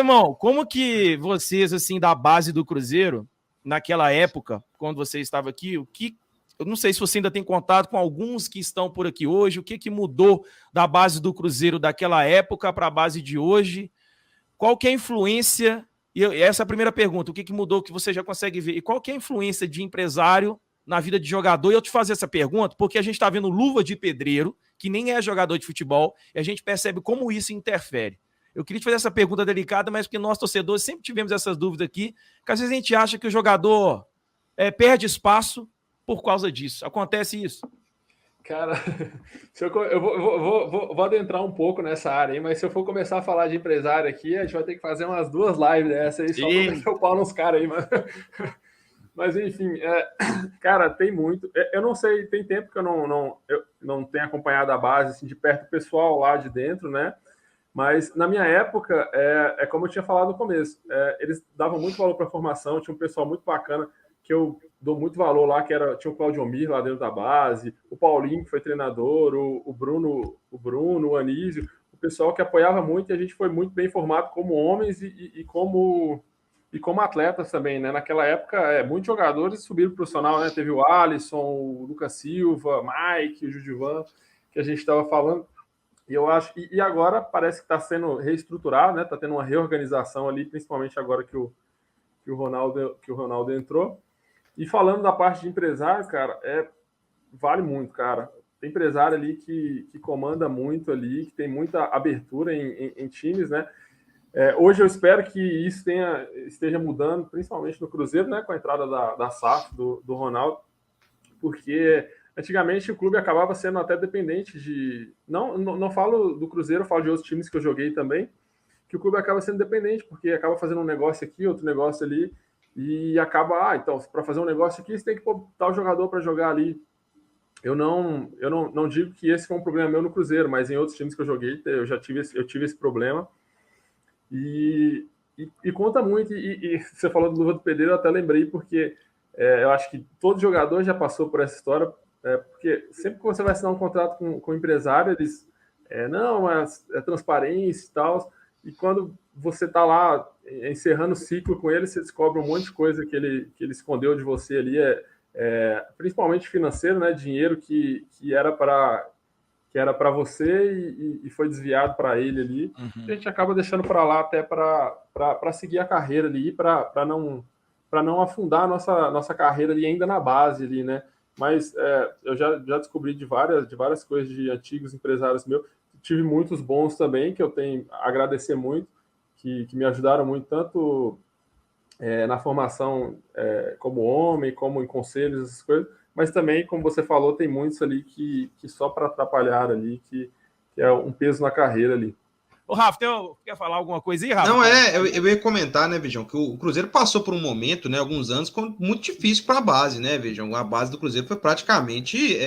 irmão, como que vocês, assim, da base do Cruzeiro, naquela época, quando você estava aqui, eu não sei se você ainda tem contato com alguns que estão por aqui hoje, o que mudou da base do Cruzeiro daquela época para a base de hoje? Qual que é a influência, essa é a primeira pergunta, o que mudou que você já consegue ver, e qual que é a influência de empresário na vida de jogador? E eu te fazer essa pergunta porque a gente está vendo luva de pedreiro, que nem é jogador de futebol, e a gente percebe como isso interfere. Eu queria te fazer essa pergunta delicada, mas porque nós, torcedores, sempre tivemos essas dúvidas aqui, que às vezes a gente acha que o jogador perde espaço por causa disso. Acontece isso? Cara, eu vou adentrar um pouco nessa área aí, mas se eu for começar a falar de empresário aqui, a gente vai ter que fazer umas 2 lives dessa aí, só pra meter o pau nos caras aí, mano. Mas enfim, cara, tem muito. Eu não sei, tem tempo que eu não tenho acompanhado a base assim, de perto o pessoal lá de dentro, né? Mas na minha época, como eu tinha falado no começo, eles davam muito valor para a formação, tinha um pessoal muito bacana que eu dou muito valor lá, tinha o Claudio Mir lá dentro da base, o Paulinho, que foi treinador, o Bruno, o Anísio, o pessoal que apoiava muito, e a gente foi muito bem formado como homens e como atletas também, né? Naquela época, muitos jogadores subiram pro profissional, né? Teve o Alisson, o Lucas Silva, Mike, o Judivan, que a gente estava falando. E eu acho e agora parece que está sendo reestruturado, né? Está tendo uma reorganização ali, principalmente agora que o Ronaldo entrou. E falando da parte de empresário, cara, vale muito, cara. Tem empresário ali que comanda muito ali, que tem muita abertura em times, né? Hoje eu espero que isso esteja mudando, principalmente no Cruzeiro, né? Com a entrada da SAF, do Ronaldo, porque antigamente o clube acabava sendo até dependente de... Não falo do Cruzeiro, falo de outros times que eu joguei também, que o clube acaba sendo dependente, porque acaba fazendo um negócio aqui, outro negócio ali, e acaba, então, para fazer um negócio aqui, você tem que pôr tal jogador para jogar ali. Eu não digo que esse foi um problema meu no Cruzeiro, mas em outros times que eu joguei, eu tive esse problema. E conta muito, e você falou do Luva do Pedreiro, eu até lembrei, porque eu acho que todo jogador já passou por essa história, porque sempre que você vai assinar um contrato com o empresário, eles, não, é transparência e tal, e quando você está lá encerrando o ciclo com ele, você descobre um monte de coisa que ele escondeu de você ali, principalmente financeiro, né, dinheiro que era para você e foi desviado para ele ali. Uhum. A gente acaba deixando para lá até para seguir a carreira ali, para não afundar a nossa carreira ali ainda na base ali, né? Mas eu já descobri de várias coisas de antigos empresários meus. Tive muitos bons também, que eu tenho a agradecer muito, que me ajudaram muito, tanto na formação como homem, como em conselhos, essas coisas, mas também, como você falou, tem muitos ali que só para atrapalhar ali, que é um peso na carreira ali. Ô, Rafa, quer falar alguma coisa aí, Rafa? Não, eu ia comentar, né, Vejão, que o Cruzeiro passou por um momento, né, alguns anos, muito difícil para a base, né, Vejão? A base do Cruzeiro foi praticamente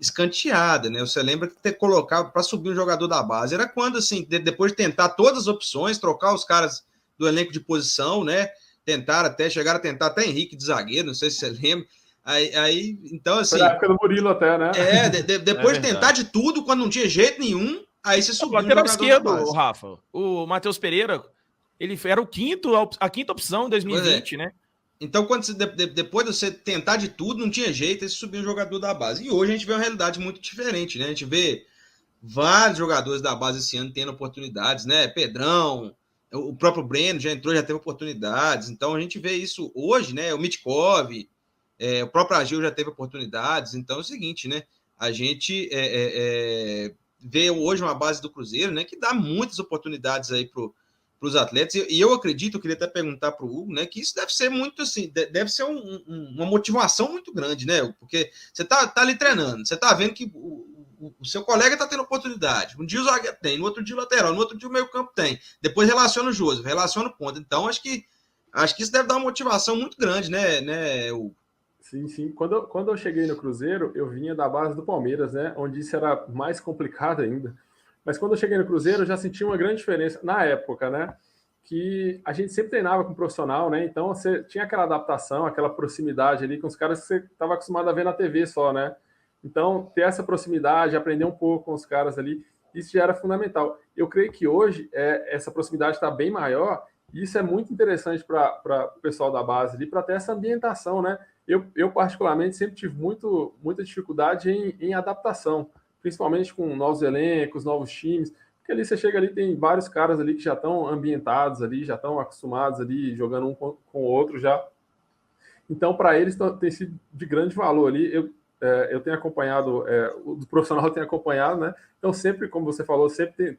escanteada, né? Você lembra que ter colocado para subir um jogador da base era quando, assim, depois de tentar todas as opções, trocar os caras do elenco de posição, né? Chegaram a tentar até Henrique de zagueiro, não sei se você lembra. Então, assim. Foi na época do Murilo até, né? Depois de tentar de tudo, quando não tinha jeito nenhum, aí você subiu o lateral esquerdo, Rafa, o Matheus Pereira, ele era a quinta opção em 2020, né? Então, depois de você tentar de tudo, não tinha jeito, aí você subiu um jogador da base. E hoje a gente vê uma realidade muito diferente, né? A gente vê vários jogadores da base esse ano tendo oportunidades, né? Pedrão, o próprio Breno já entrou, já teve oportunidades. Então, a gente vê isso hoje, né? O Mitkov, o próprio Agil já teve oportunidades. Então, é o seguinte, né? A gente vê hoje uma base do Cruzeiro, né? Que dá muitas oportunidades aí para os atletas, e eu acredito, eu queria até perguntar para o Hugo, né, que isso deve ser muito assim, deve ser uma motivação muito grande, né, porque você tá ali treinando, você tá vendo que o seu colega tá tendo oportunidade, um dia o zagueiro tem, no outro dia o lateral, no outro dia o meio campo tem, depois relaciona o Joseph, relaciona o ponto, então acho que isso deve dar uma motivação muito grande, né, Hugo? Sim. Quando eu cheguei no Cruzeiro, eu vinha da base do Palmeiras, né, onde isso era mais complicado ainda. Mas quando eu cheguei no Cruzeiro, eu já senti uma grande diferença na época, né? Que a gente sempre treinava com profissional, né? Então você tinha aquela adaptação, aquela proximidade ali com os caras que você estava acostumado a ver na TV só, né? Então ter essa proximidade, aprender um pouco com os caras ali. isso já era fundamental. Eu creio que hoje essa proximidade está bem maior, e isso é muito interessante para o pessoal da base ali, para ter essa ambientação, né? Eu particularmente, sempre tive muita dificuldade em adaptação, principalmente com novos elencos, novos times, porque ali você chega ali, tem vários caras ali que já estão ambientados ali, já estão acostumados ali, jogando um com o outro já. Então, para eles, tem sido de grande valor ali. Eu tenho acompanhado, o profissional tem acompanhado, né? Então, sempre, como você falou,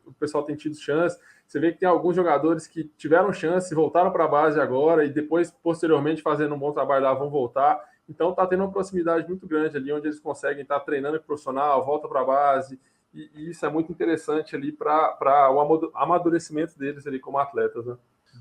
o pessoal tem tido chance. Você vê que tem alguns jogadores que tiveram chance, voltaram para a base agora e depois, posteriormente, fazendo um bom trabalho lá, vão voltar. Então, está tendo uma proximidade muito grande ali, onde eles conseguem estar treinando com o profissional, volta para a base. E isso é muito interessante ali para o amadurecimento deles ali como atletas, né?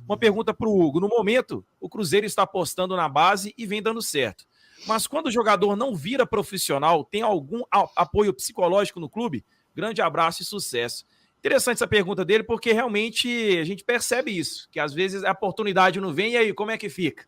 Uma pergunta para o Hugo. No momento, o Cruzeiro está apostando na base e vem dando certo. Mas quando o jogador não vira profissional, tem algum apoio psicológico no clube? Grande abraço e sucesso. Interessante essa pergunta dele, porque realmente a gente percebe isso, que às vezes a oportunidade não vem, e aí como é que fica?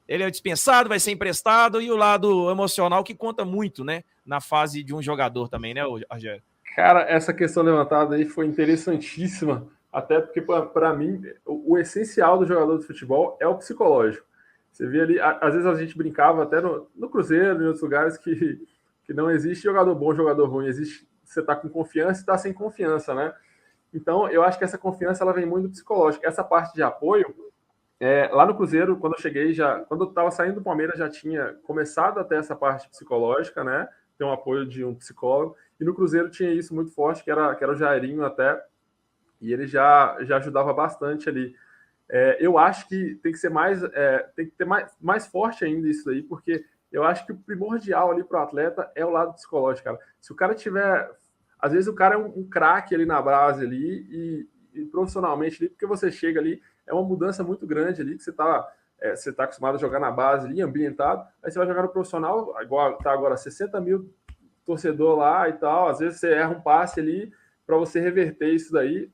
Ele é dispensado, vai ser emprestado, e o lado emocional que conta muito, né? Na fase de um jogador também, né, Rogério? Cara, essa questão levantada aí foi interessantíssima, até porque, para mim, o essencial do jogador de futebol é o psicológico. Você vê ali, às vezes a gente brincava até no Cruzeiro, em outros lugares, que não existe jogador bom, jogador ruim. Existe, você tá com confiança e tá sem confiança, né? Então, eu acho que essa confiança ela vem muito do psicológico. Essa parte de apoio, lá no Cruzeiro, quando eu cheguei, quando eu estava saindo do Palmeiras, já tinha começado a ter essa parte psicológica, né? Ter um apoio de um psicólogo. E no Cruzeiro tinha isso muito forte, que era o Jairinho até, e ele já ajudava bastante ali. Eu acho que tem que ser tem que ter mais forte ainda isso aí, porque eu acho que o primordial ali para o atleta é o lado psicológico, cara. Se o cara tiver... Às vezes o cara é um craque ali na base ali e profissionalmente ali, porque você chega ali, é uma mudança muito grande ali, que você tá acostumado a jogar na base ali, ambientado, aí você vai jogar no profissional, igual tá agora 60 mil torcedor lá e tal, às vezes você erra um passe ali, para você reverter isso daí,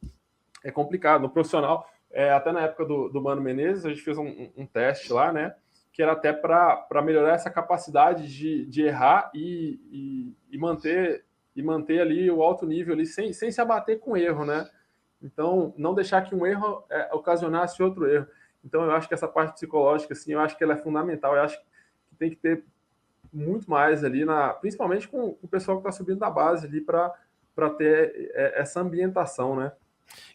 é complicado. No profissional, até na época do Mano Menezes, a gente fez um teste lá, né? Que era até para melhorar essa capacidade de errar e manter ali o alto nível ali, sem se abater com erro, né? Então, não deixar que um erro ocasionasse outro erro. Então, eu acho que essa parte psicológica, assim, eu acho que ela é fundamental. Eu acho que tem que ter muito mais ali, principalmente com o pessoal que está subindo da base ali, para ter essa ambientação, né?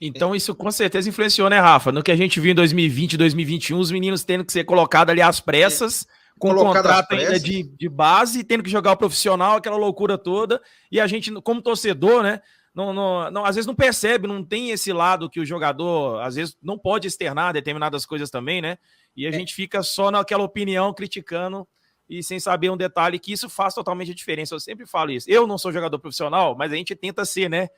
Então isso com certeza influenciou, né, Rafa? No que a gente viu em 2020, 2021, os meninos tendo que ser colocados ali às pressas, com um contrato ainda de base, tendo que jogar o profissional, aquela loucura toda, e a gente, como torcedor, né, às vezes não percebe, não tem esse lado que o jogador, às vezes, não pode externar determinadas coisas também, né? E a gente fica só naquela opinião, criticando, e sem saber um detalhe que isso faz totalmente a diferença. Eu sempre falo isso. Eu não sou jogador profissional, mas a gente tenta ser, né?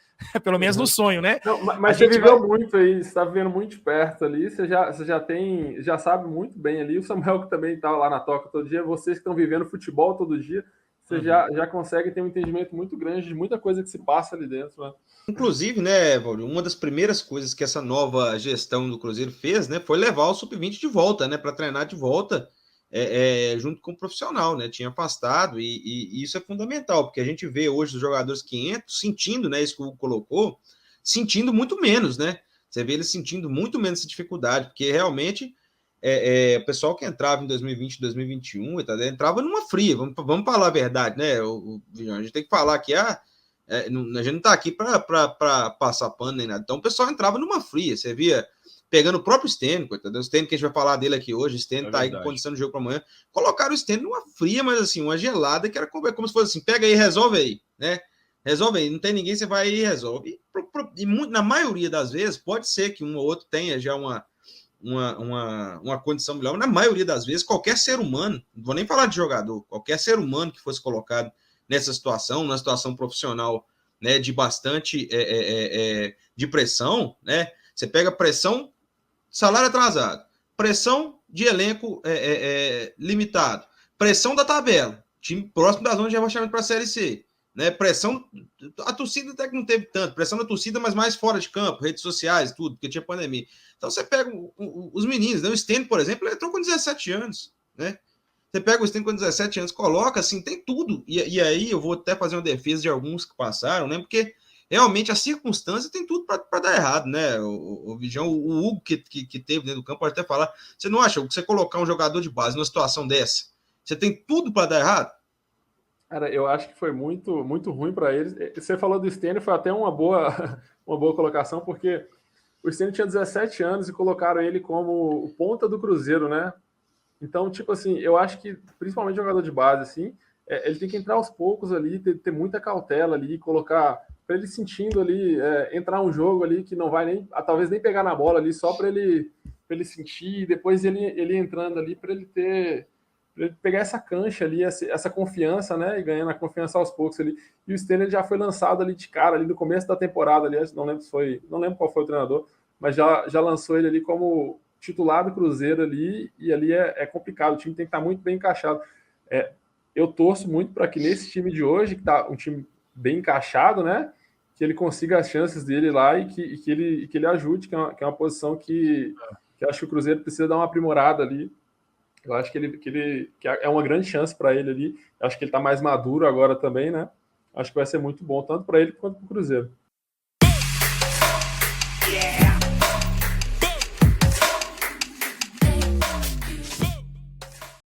Pelo menos no sonho, né? Não, mas você viveu muito aí, você está vivendo muito de perto ali, você já sabe muito bem ali. O Samuel, que também está lá na toca todo dia, vocês que estão vivendo futebol todo dia, você já consegue ter um entendimento muito grande de muita coisa que se passa ali dentro, né? Inclusive, né, Valdir, uma das primeiras coisas que essa nova gestão do Cruzeiro fez, né, foi levar o Sub-20 de volta, né, para treinar de volta. Junto com o profissional, né? Tinha afastado, e isso é fundamental, porque a gente vê hoje os jogadores que entram sentindo, né? Isso que o Hugo colocou, sentindo muito menos, né? Você vê eles sentindo muito menos essa dificuldade, porque realmente o pessoal que entrava em 2020, 2021, entrava numa fria, vamos falar a verdade, né? A gente tem que falar que a gente não tá aqui para passar pano nem nada. Então o pessoal entrava numa fria, você via. Pegando o próprio Stênio, o Stênio que a gente vai falar dele aqui hoje, o Stênio tá aí com condição de jogo para amanhã, colocaram o Stênio numa fria, mas assim, uma gelada, que era como se fosse assim, pega aí, resolve aí, né? Resolve aí, não tem ninguém, você vai aí e resolve. E na maioria das vezes, pode ser que um ou outro tenha já uma condição melhor, mas na maioria das vezes, qualquer ser humano, não vou nem falar de jogador, qualquer ser humano que fosse colocado nessa situação, numa situação profissional, né, de bastante de pressão, né? Você pega pressão, salário atrasado, pressão de elenco limitado, pressão da tabela, time próximo da zona de rebaixamento para a Série C, né? Pressão, a torcida até que não teve tanto, pressão da torcida, mas mais fora de campo, redes sociais, tudo, porque tinha pandemia. Então você pega os meninos, né? O Stênio, por exemplo, ele entrou com 17 anos, né? Você pega o Stênio com 17 anos, coloca assim, tem tudo, e aí eu vou até fazer uma defesa de alguns que passaram, né? Porque realmente a circunstância tem tudo para dar errado, né? O Vigião, o Hugo que teve dentro do campo pode até falar. Você não acha que você colocar um jogador de base numa situação dessa, você tem tudo para dar errado? Cara, eu acho que foi muito, muito ruim para eles. Você falou do Stênio, foi até uma boa, uma boa colocação, porque o Stênio tinha 17 anos e colocaram ele como o ponta do Cruzeiro, né? Então, tipo assim, eu acho que, principalmente jogador de base, assim, ele tem que entrar aos poucos ali, ter muita cautela ali, colocar, para ele sentindo ali, entrar um jogo ali que não vai nem, talvez nem pegar na bola ali, só para ele sentir, e depois ele entrando ali, para ele ter, pra ele pegar essa cancha ali, essa confiança, né, e ganhando a confiança aos poucos ali. E o Stênio já foi lançado ali de cara, ali no começo da temporada, aliás, não lembro qual foi o treinador, mas já lançou ele ali como titular do Cruzeiro ali, e ali é complicado, o time tem que estar muito bem encaixado. Eu torço muito para que nesse time de hoje, que está um time bem encaixado, né, que ele consiga as chances dele lá e que ele ajude, que é uma posição que eu acho que o Cruzeiro precisa dar uma aprimorada ali. Eu acho que é uma grande chance para ele ali. Eu acho que ele está mais maduro agora também, né? Acho que vai ser muito bom, tanto para ele quanto para o Cruzeiro.